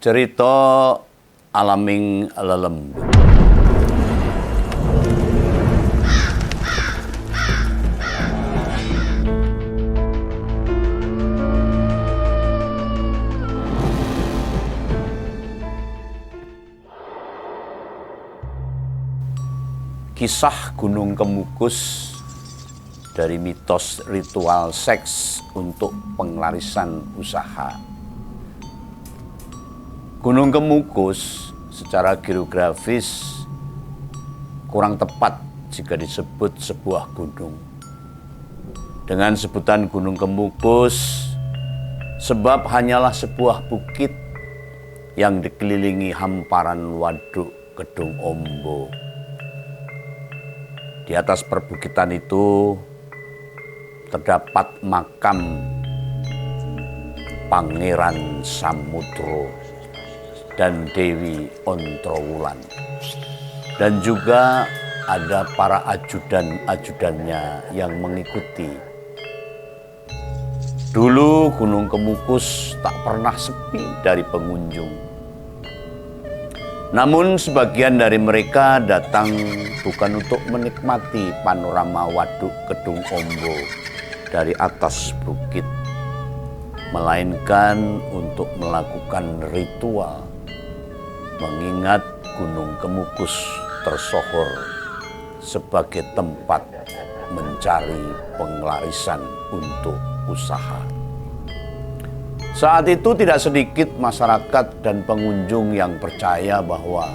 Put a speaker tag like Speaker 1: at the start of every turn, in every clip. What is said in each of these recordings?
Speaker 1: Cerita Alaming Lelembut. Kisah Gunung Kemukus dari mitos ritual seks untuk penglarisan usaha. Gunung Kemukus secara geografis kurang tepat jika disebut sebuah gunung. Dengan sebutan Gunung Kemukus, sebab hanyalah sebuah bukit yang dikelilingi hamparan waduk Kedung Ombo. Di atas perbukitan itu terdapat makam Pangeran Samudro dan Dewi Ontrowulan. Dan juga ada para ajudan-ajudannya yang mengikuti. Dulu Gunung Kemukus tak pernah sepi dari pengunjung. Namun sebagian dari mereka datang bukan untuk menikmati panorama waduk Kedung Ombo dari atas bukit, melainkan untuk melakukan ritual mengingat Gunung Kemukus tersohor sebagai tempat mencari penglarisan untuk usaha. Saat itu tidak sedikit masyarakat dan pengunjung yang percaya bahwa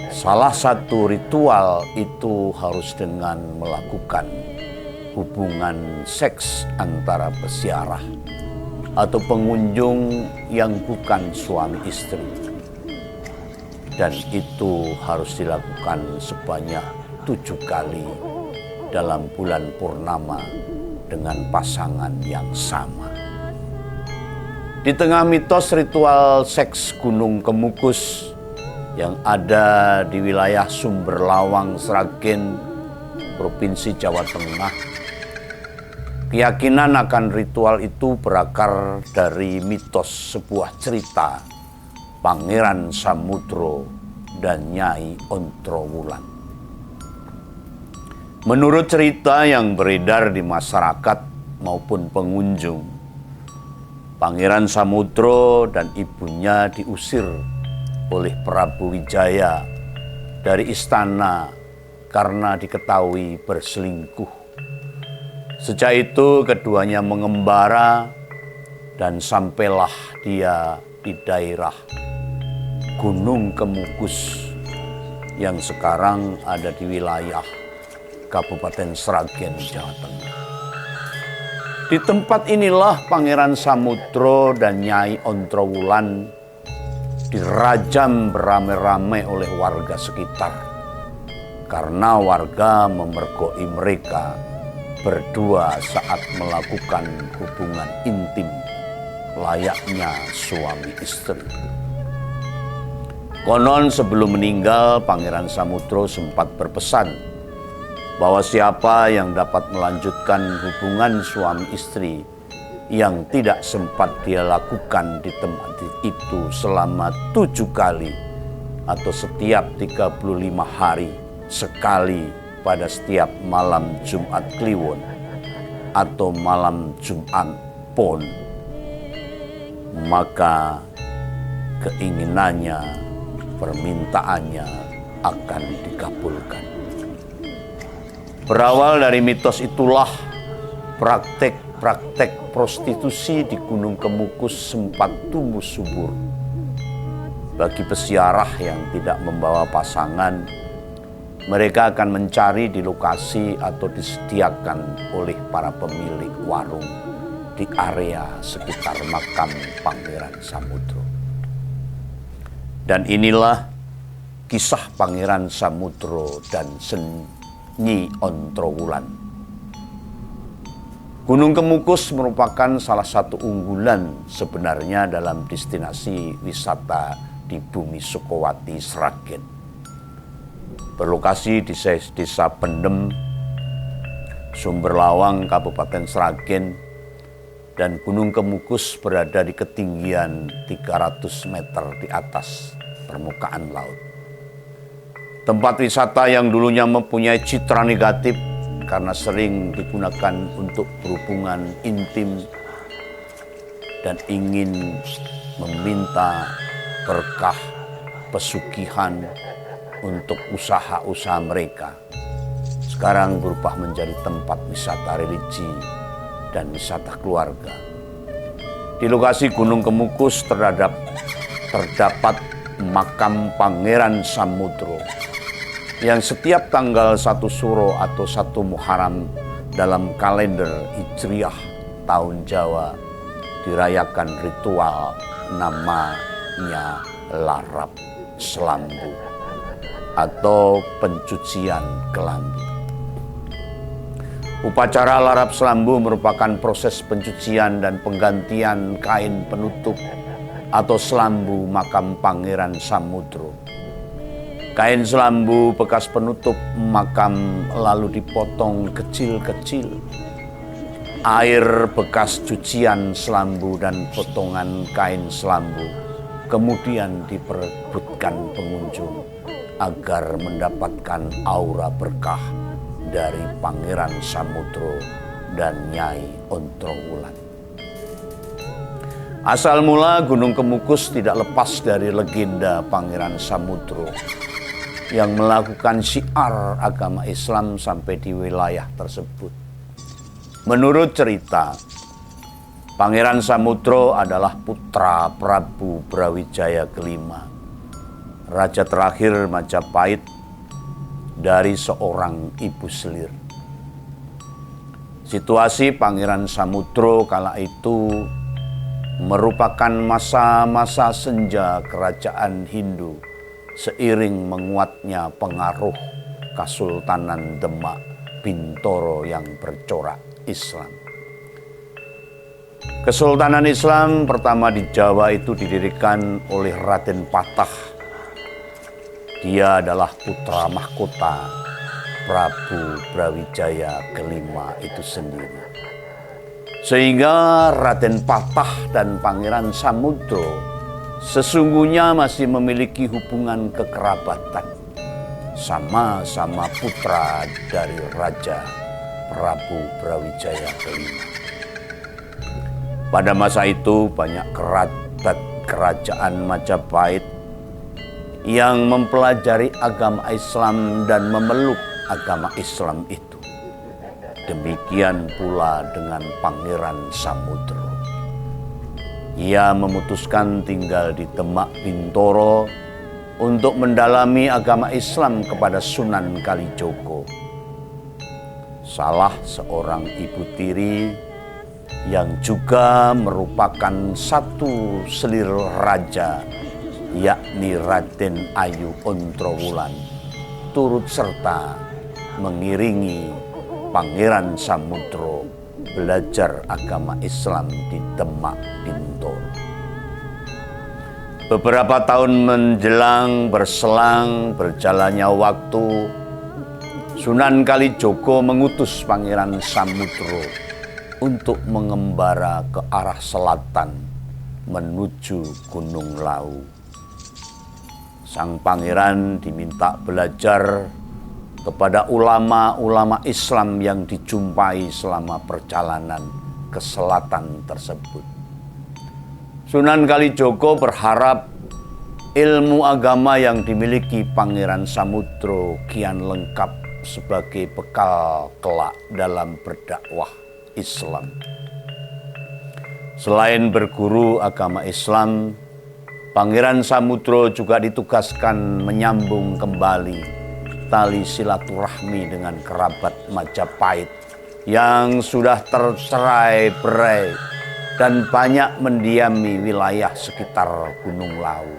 Speaker 1: salah satu ritual itu harus dengan melakukan hubungan seks antara peziarah atau pengunjung yang bukan suami istri. Dan itu harus dilakukan sebanyak 7 kali dalam bulan purnama dengan pasangan yang sama. Di tengah mitos ritual seks Gunung Kemukus yang ada di wilayah Sumberlawang, Sragen, Provinsi Jawa Tengah, keyakinan akan ritual itu berakar dari mitos sebuah cerita Pangeran Samudro dan Nyai Ontrowulan. Menurut cerita yang beredar di masyarakat maupun pengunjung, Pangeran Samudro dan ibunya diusir oleh Prabu Wijaya dari istana karena diketahui berselingkuh. Sejak itu keduanya mengembara dan sampailah dia di daerah Gunung Kemukus yang sekarang ada di wilayah Kabupaten Sragen, Jawa Tengah. Di tempat inilah Pangeran Samudro dan Nyai Ontrowulan dirajam beramai-ramai oleh warga sekitar karena warga memergoi mereka berdua saat melakukan hubungan intim layaknya suami istri. Konon sebelum meninggal, Pangeran Samudro sempat berpesan bahwa siapa yang dapat melanjutkan hubungan suami istri yang tidak sempat dia lakukan di tempat itu selama 7 kali atau setiap 35 hari sekali pada setiap malam Jumat Kliwon atau malam Jumat Pon, maka keinginannya, permintaannya akan dikabulkan. Berawal dari mitos itulah praktek prostitusi di Gunung Kemukus sempat tumbuh subur. Bagi peziarah yang tidak membawa pasangan, mereka akan mencari di lokasi atau disediakan oleh para pemilik warung di area sekitar makam Pangeran Samudro. Dan inilah kisah Pangeran Samudro dan Nyai Ontrowulan. Gunung Kemukus merupakan salah satu unggulan sebenarnya dalam destinasi wisata di Bumi Sukowati, Sragen. Berlokasi di Desa Pendem, Sumberlawang, Kabupaten Sragen, dan Gunung Kemukus berada di ketinggian 300 meter di atas permukaan laut. Tempat wisata yang dulunya mempunyai citra negatif karena sering digunakan untuk berhubungan intim dan ingin meminta berkah pesugihan untuk usaha-usaha mereka, sekarang berubah menjadi tempat wisata religi dan wisata keluarga. Di lokasi Gunung Kemukus terdapat makam Pangeran Samudro yang setiap tanggal 1 Suro atau 1 Muharram dalam kalender Hijriah tahun Jawa dirayakan ritual namanya larap selambu atau pencucian kelambu. Upacara larap selambu merupakan proses pencucian dan penggantian kain penutup atau selambu makam Pangeran Samudro. Kain selambu bekas penutup makam lalu dipotong kecil-kecil. Air bekas cucian selambu dan potongan kain selambu kemudian diperebutkan pengunjung agar mendapatkan aura berkah dari Pangeran Samudro dan Nyai Ontrowulan. Asal mula Gunung Kemukus tidak lepas dari legenda Pangeran Samudro yang melakukan syiar agama Islam sampai di wilayah tersebut. Menurut cerita, Pangeran Samudro adalah putra Prabu Brawijaya kelima, raja terakhir Majapahit dari seorang ibu selir. Situasi Pangeran Samudro kala itu merupakan masa-masa senja kerajaan Hindu seiring menguatnya pengaruh Kesultanan Demak Bintoro yang bercorak Islam. Kesultanan Islam pertama di Jawa itu didirikan oleh Raden Patah. Dia adalah putra mahkota Prabu Brawijaya kelima itu sendiri. Sehingga Raden Patah dan Pangeran Samudro sesungguhnya masih memiliki hubungan kekerabatan, sama-sama putra dari Raja Prabu Brawijaya kelima. Pada masa itu banyak kerabat kerajaan Majapahit yang mempelajari agama Islam dan memeluk agama Islam itu. Demikian pula dengan Pangeran Samudro. Ia memutuskan tinggal di Demak Bintoro untuk mendalami agama Islam kepada Sunan Kalijogo, salah seorang ibu tiri yang juga merupakan satu selir raja, yakni Raden Ayu Ontrowulan, turut serta mengiringi Pangeran Samudro belajar agama Islam di Demak Bintoro. Beberapa tahun menjelang berselang berjalannya waktu, Sunan Kalijogo mengutus Pangeran Samudro untuk mengembara ke arah selatan menuju Gunung Lawu. Sang pangeran diminta belajar kepada ulama-ulama Islam yang dijumpai selama perjalanan ke selatan tersebut. Sunan Kalijogo berharap ilmu agama yang dimiliki Pangeran Samudro kian lengkap sebagai bekal kelak dalam berdakwah Islam. Selain berguru agama Islam, Pangeran Samudro juga ditugaskan menyambung kembali tali silaturahmi dengan kerabat Majapahit yang sudah tercerai-berai dan banyak mendiami wilayah sekitar Gunung Lawu.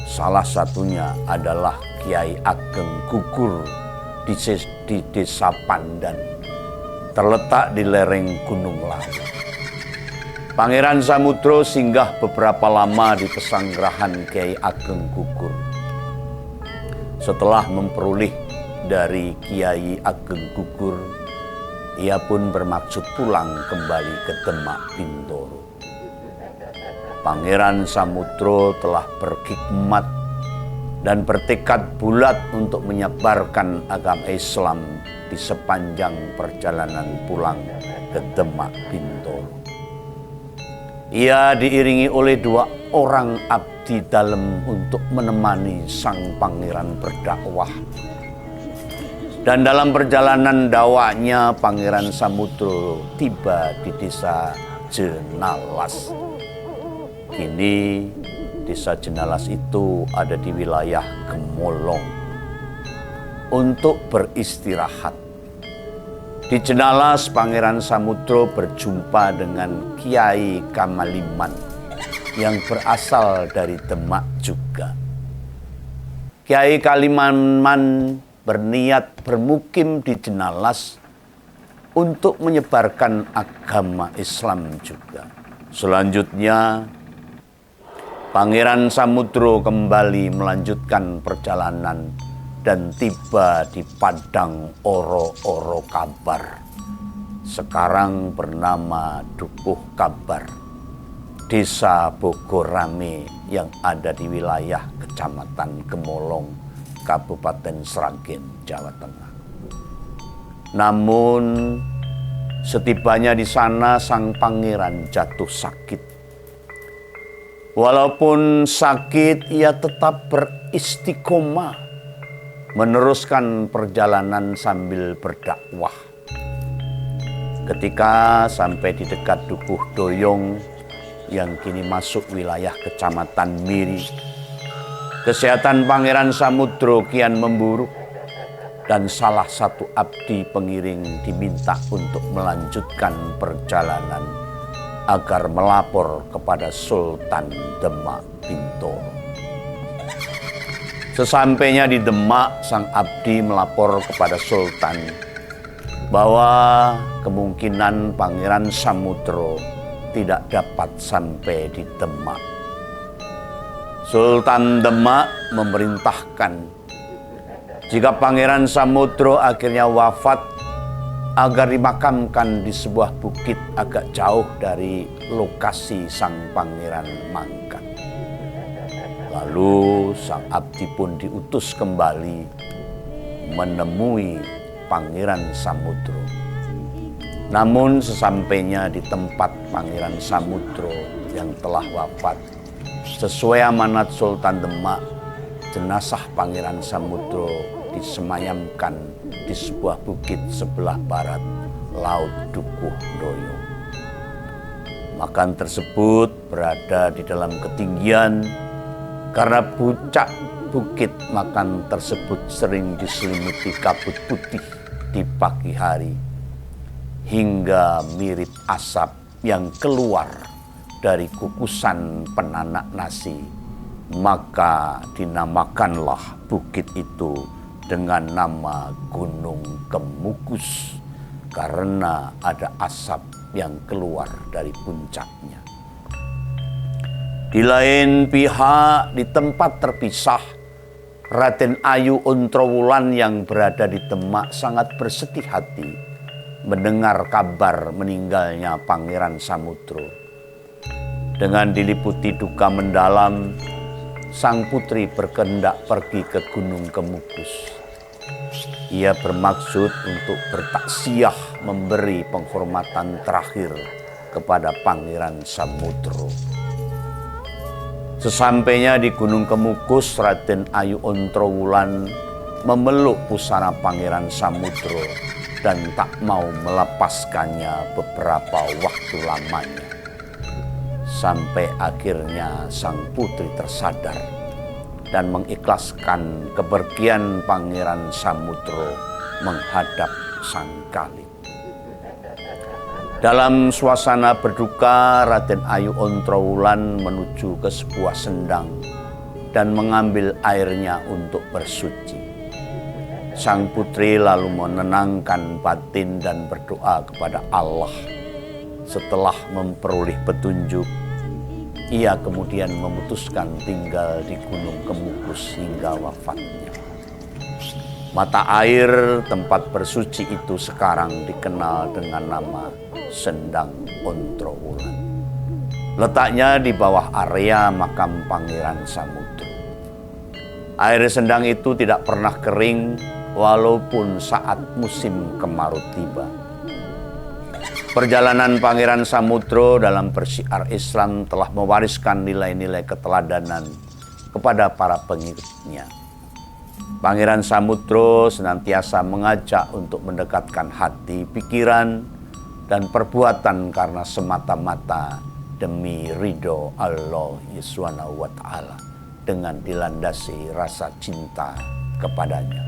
Speaker 1: Salah satunya adalah Kiai Ageng Gugur di Desa Pandan, terletak di lereng Gunung Lawu. Pangeran Samudro singgah beberapa lama di pesanggerahan Kiai Ageng Gugur. Setelah memperoleh dari Kiai Ageng Gugur ia pun bermaksud pulang kembali ke Demak Bintoro. Pangeran Samudro telah berkhidmat dan bertekad bulat untuk menyebarkan agama Islam di sepanjang perjalanan pulang ke Demak Bintoro. Ia diiringi oleh 2 orang abdi dalem untuk menemani sang pangeran berdakwah. Dan dalam perjalanan dakwahnya, Pangeran Samudro tiba di desa Jenalas. Kini desa Jenalas itu ada di wilayah Gemolong untuk beristirahat. Di Jenalas, Pangeran Samudro berjumpa dengan Kiai Kamaliman yang berasal dari Demak juga. Kiai Kamaliman berniat bermukim di Jenalas untuk menyebarkan agama Islam juga. Selanjutnya, Pangeran Samudro kembali melanjutkan perjalanan dan tiba di Padang Oro-Oro Kabar, sekarang bernama Dukuh Kabar, desa Bogorame yang ada di wilayah Kecamatan Gemolong, Kabupaten Sragen, Jawa Tengah. Namun setibanya di sana, sang pangeran jatuh sakit. Walaupun sakit, ia tetap beristiqomah meneruskan perjalanan sambil berdakwah. Ketika sampai di dekat Dukuh Doyong yang kini masuk wilayah Kecamatan Miri, kesehatan Pangeran Samudro kian memburuk dan salah satu abdi pengiring diminta untuk melanjutkan perjalanan agar melapor kepada Sultan Demak Bintoro. Sesampainya di Demak, sang abdi melapor kepada Sultan bahwa kemungkinan Pangeran Samudro tidak dapat sampai di Demak. Sultan Demak memerintahkan jika Pangeran Samudro akhirnya wafat, agar dimakamkan di sebuah bukit agak jauh dari lokasi sang pangeran mangkat. Lalu sang abdi pun diutus kembali menemui Pangeran Samudro. Namun sesampainya di tempat Pangeran Samudro yang telah wafat, sesuai amanat Sultan Demak, jenazah Pangeran Samudro disemayamkan di sebuah bukit sebelah barat Laut Dukuh Doyong. Makam tersebut berada di dalam ketinggian karena puncak bukit makam tersebut sering diselimuti kabut putih di pagi hari hingga mirip asap yang keluar dari kukusan penanak nasi. Maka dinamakanlah bukit itu dengan nama Gunung Kemukus karena ada asap yang keluar dari puncaknya. Di lain pihak, di tempat terpisah, Raden Ayu Ontrowulan yang berada di Demak sangat bersedih hati mendengar kabar meninggalnya Pangeran Samudro. Dengan diliputi duka mendalam, sang putri berkehendak pergi ke Gunung Kemukus. Ia bermaksud untuk bertaksiah memberi penghormatan terakhir kepada Pangeran Samudro. Sesampainya di Gunung Kemukus, Raden Ayu Ontrowulan memeluk pusara Pangeran Samudro dan tak mau melepaskannya beberapa waktu lamanya. Sampai akhirnya sang putri tersadar dan mengikhlaskan kepergian Pangeran Samudro menghadap sang Khalid. Dalam suasana berduka, Raden Ayu Ontrowulan menuju ke sebuah sendang dan mengambil airnya untuk bersuci. Sang putri lalu menenangkan batin dan berdoa kepada Allah. Setelah memperoleh petunjuk, ia kemudian memutuskan tinggal di Gunung Kemukus hingga wafatnya. Mata air tempat bersuci itu sekarang dikenal dengan nama Sendang Ontrowulan. Letaknya di bawah area makam Pangeran Samudro. Air sendang itu tidak pernah kering walaupun saat musim kemarau tiba. Perjalanan Pangeran Samudro dalam bersyiar Islam telah mewariskan nilai-nilai keteladanan kepada para pengikutnya. Pangeran Samudro senantiasa mengajak untuk mendekatkan hati, pikiran, dan perbuatan karena semata-mata demi ridho Allah Subhanahu wa Ta'ala dengan dilandasi rasa cinta kepadanya.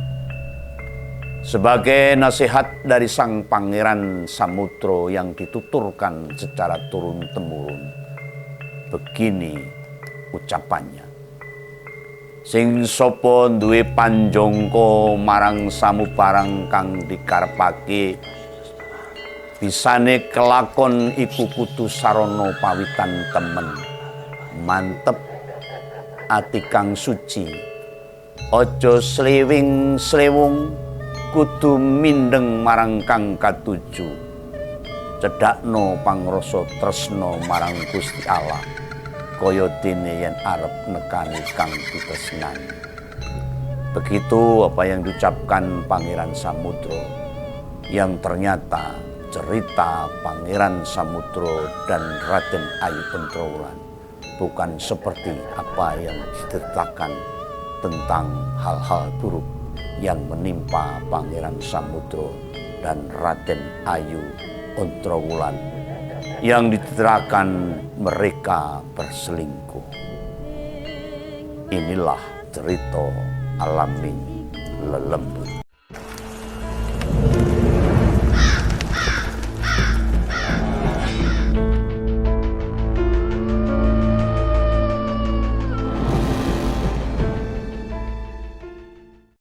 Speaker 1: Sebagai nasihat dari Sang Pangeran Samudro yang dituturkan secara turun-temurun, begini ucapannya. Sing sapa duwe panjangka marang samubarang kang dikarepake, bisane kelakon iku kudu sarana pawitan temen. Mantep ati kang suci, aja slewing-slewung, kudu mindeng marang kang katuju. Cedhakno pangrasa tresna marang Gusti Allah, kaya dene yen arep nekani kang ditresnani. Begitu apa yang diucapkan Pangeran Samudro, yang ternyata cerita Pangeran Samudro dan Raden Ayu Ontrowulan bukan seperti apa yang diceritakan tentang hal-hal buruk yang menimpa Pangeran Samudro dan Raden Ayu Ontrowulan yang diterangkan mereka berselingkuh. Inilah cerita Alamin Lelembut.